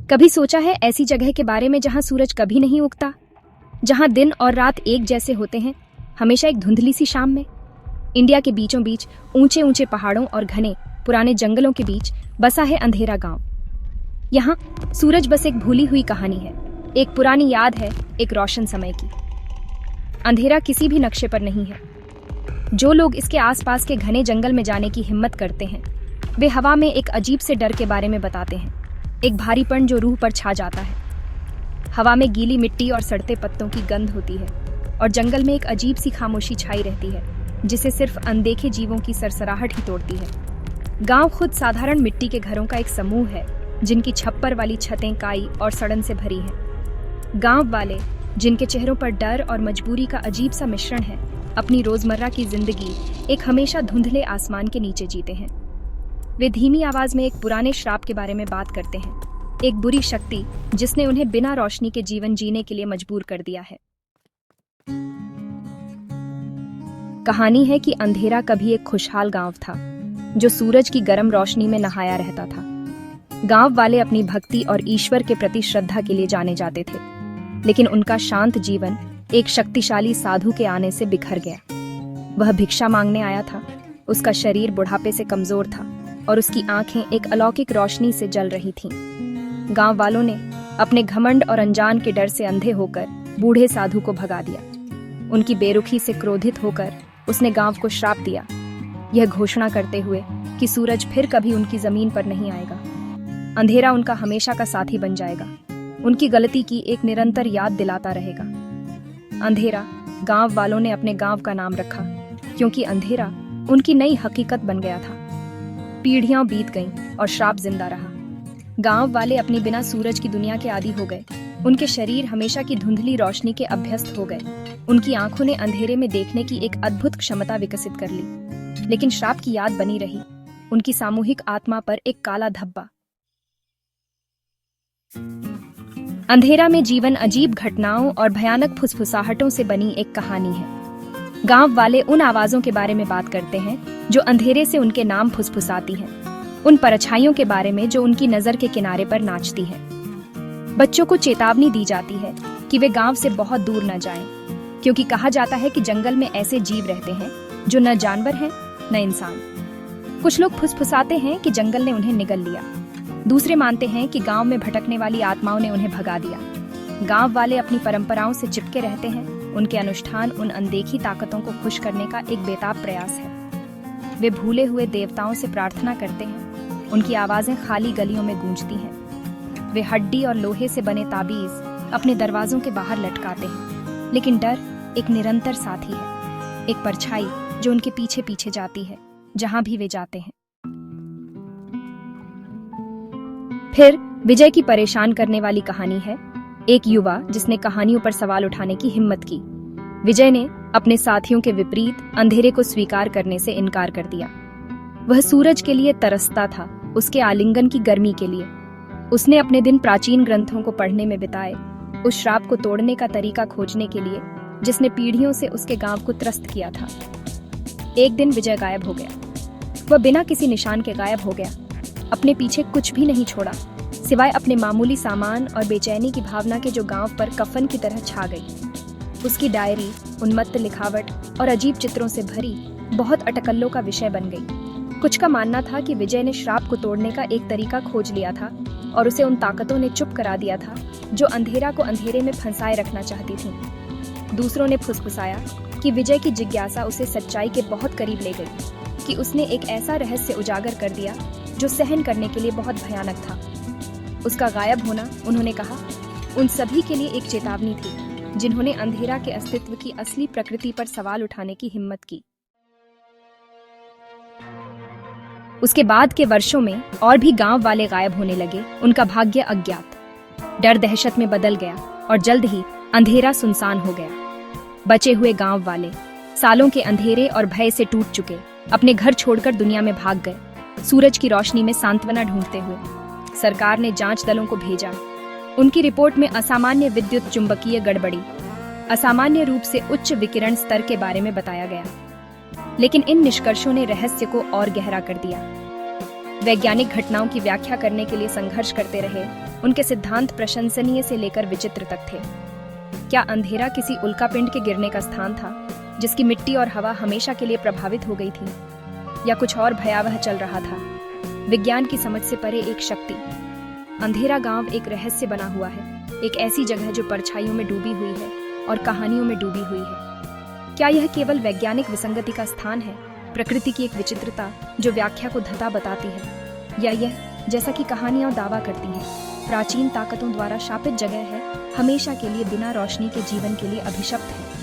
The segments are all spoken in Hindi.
कभी सोचा है ऐसी जगह के बारे में जहां सूरज कभी नहीं उगता, जहां दिन और रात एक जैसे होते हैं, हमेशा एक धुंधली सी शाम में। इंडिया के बीचों बीच ऊंचे ऊंचे पहाड़ों और घने पुराने जंगलों के बीच बसा है अंधेरा गांव। यहाँ सूरज बस एक भूली हुई कहानी है, एक पुरानी याद है, एक रोशन समय की। अंधेरा किसी भी नक्शे पर नहीं है। जो लोग इसके आसपास के घने जंगल में जाने की हिम्मत करते हैं, वे हवा में एक अजीब से डर के बारे में बताते हैं, एक भारीपन जो रूह पर छा जाता है। हवा में गीली मिट्टी और सड़ते पत्तों की गंध होती है और जंगल में एक अजीब सी खामोशी छाई रहती है, जिसे सिर्फ अनदेखे जीवों की सरसराहट ही तोड़ती है। गांव खुद साधारण मिट्टी के घरों का एक समूह है, जिनकी छप्पर वाली छतें काई और सड़न से भरी हैं। गांव वाले, जिनके चेहरों पर डर और मजबूरी का अजीब सा मिश्रण है, अपनी रोजमर्रा की जिंदगी एक हमेशा धुंधले आसमान के नीचे जीते हैं। वे धीमी आवाज में एक पुराने श्राप के बारे में बात करते हैं, एक बुरी शक्ति जिसने उन्हें बिना रोशनी के जीवन जीने के लिए मजबूर कर दिया है। कहानी है कि अंधेरा कभी एक खुशहाल गांव था, जो सूरज की गर्म रोशनी में नहाया रहता था। गांव वाले अपनी भक्ति और ईश्वर के प्रति श्रद्धा के लिए जाने जाते थे, लेकिन उनका शांत जीवन एक शक्तिशाली साधु के आने से बिखर गया। वह भिक्षा मांगने आया था, उसका शरीर बुढ़ापे से कमजोर था और उसकी आंखें एक अलौकिक रोशनी से जल रही थीं। गांव वालों ने अपने घमंड और अनजान के डर से अंधे होकर बूढ़े साधु को भगा दिया। उनकी बेरुखी से क्रोधित होकर उसने गांव को श्राप दिया, यह घोषणा करते हुए कि सूरज फिर कभी उनकी जमीन पर नहीं आएगा। अंधेरा उनका हमेशा का साथी बन जाएगा, उनकी गलती की एक निरंतर याद दिलाता रहेगा। अंधेरा गांव वालों ने अपने गांव का नाम रखा, क्योंकि अंधेरा उनकी नई हकीकत बन गया था। पीढ़ियां बीत गईं और श्राप जिंदा रहा। गांव वाले अपनी बिना सूरज की दुनिया के आदी हो गए। उनके शरीर हमेशा की धुंधली रोशनी के अभ्यस्त हो गए। उनकी आंखों ने अंधेरे में देखने की एक अद्भुत क्षमता विकसित कर ली, लेकिन श्राप की याद बनी रही, उनकी सामूहिक आत्मा पर एक काला धब्बा। अंधेरा में जीवन अजीब घटनाओं और भयानक फुसफुसाहटों से बनी एक कहानी है। गांव वाले उन आवाजों के बारे में बात करते हैं जो अंधेरे से उनके नाम फुसफुसाती हैं, उन परछाइयों के बारे में जो उनकी नजर के किनारे पर नाचती हैं। बच्चों को चेतावनी दी जाती है कि वे गांव से बहुत दूर न जाएं, क्योंकि कहा जाता है कि जंगल में ऐसे जीव रहते हैं जो न जानवर हैं न इंसान। कुछ लोग फुसफुसाते हैं कि जंगल ने उन्हें निगल लिया, दूसरे मानते हैं कि गांव में भटकने वाली आत्माओं ने उन्हें भगा दिया। गांव वाले अपनी परंपराओं से चिपके रहते हैं, उनके अनुष्ठान उन अनदेखी ताकतों को खुश करने का एक बेताब प्रयास है। वे भूले हुए देवताओं से प्रार्थना करते हैं, उनकी आवाजें खाली गलियों में गूंजती हैं। वे हड्डी और लोहे से बने ताबीज अपने दरवाजों के बाहर लटकाते हैं, लेकिन डर एक निरंतर साथी है, एक परछाई जो उनके पीछे पीछे जाती है जहां भी वे जाते हैं। फिर विजय की परेशान करने वाली कहानी है, एक युवा जिसने कहानियों पर सवाल उठाने की हिम्मत की। विजय ने अपने साथियों के विपरीत अंधेरे को स्वीकार करने से इनकार कर दिया। वह सूरज के लिए तरसता था, उसके आलिंगन की गर्मी के लिए। उसने अपने दिन प्राचीन ग्रंथों को पढ़ने में बिताए, उस श्राप को तोड़ने का तरीका खोजने के लिए जिसने पीढ़ियों से उसके गांव को त्रस्त किया था। एक दिन विजय गायब हो गया। वह बिना किसी निशान के गायब हो गया, अपने पीछे कुछ भी नहीं छोड़ा, सिवाय अपने मामूली सामान और बेचैनी की भावना के जो गांव पर कफन की तरह छा गई। उसकी डायरी उन्मत्त लिखावट और अजीब चित्रों से भरी बहुत अटकलों का विषय बन गई। कुछ का मानना था कि विजय ने श्राप को तोड़ने का एक तरीका खोज लिया था और उसे उन ताकतों ने चुप करा दिया था जो अंधेरा को अंधेरे में फंसाए रखना चाहती थीं। दूसरों ने फुसफुसाया कि विजय की जिज्ञासा उसे सच्चाई के बहुत करीब ले गई, कि उसने एक ऐसा रहस्य उजागर कर दिया जो सहन करने के लिए बहुत भयानक था। उसका गायब होना, उन्होंने कहा, उन सभी के लिए एक चेतावनी थी जिन्होंने अंधेरा के अस्तित्व की असली प्रकृति पर सवाल उठाने की हिम्मत की। उसके बाद के वर्षों में और भी गांव वाले गायब होने लगे, उनका भाग्य अज्ञात। डर दहशत में बदल गया और जल्द ही अंधेरा सुनसान हो गया। बचे हुए गांव वाले सालों के अंधेरे और भय से टूट चुके अपने घर छोड़कर दुनिया में भाग गए, सूरज की रोशनी में सांत्वना ढूंढते हुए। सरकार ने जांच दलों को भेजा। उनकी रिपोर्ट में असामान्य विद्युत चुंबकीय गड़बड़ी, असामान्य रूप से उच्च विकिरण स्तर के बारे में बताया गया, लेकिन इन निष्कर्षों ने रहस्य को और गहरा कर दिया। वैज्ञानिक घटनाओं की व्याख्या करने के लिए संघर्ष करते रहे। उनके सिद्धांत प्रशंसनीय से लेकर विचित्र तक थे। क्या अंधेरा किसी उल्कापिंड के गिरने का स्थान था, जिसकी मिट्टी और हवा हमेशा के लिए प्रभावित हो गई थी, या कुछ और भयावह चल रहा था? विज्ञान की समझ से परे एक शक्ति। अंधेरा गांव एक रहस्य बना हुआ है, एक ऐसी जगह जो परछाइयों में डूबी हुई है और कहानियों में डूबी हुई है। क्या यह केवल वैज्ञानिक विसंगति का स्थान है, प्रकृति की एक विचित्रता जो व्याख्या को धता बताती है, या यह, जैसा कि कहानियां दावा करती हैं, प्राचीन ताकतों द्वारा शापित जगह है, हमेशा के लिए बिना रोशनी के जीवन के लिए अभिशप्त है?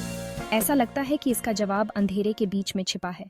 ऐसा लगता है कि इसका जवाब अंधेरे के बीच में छिपा है।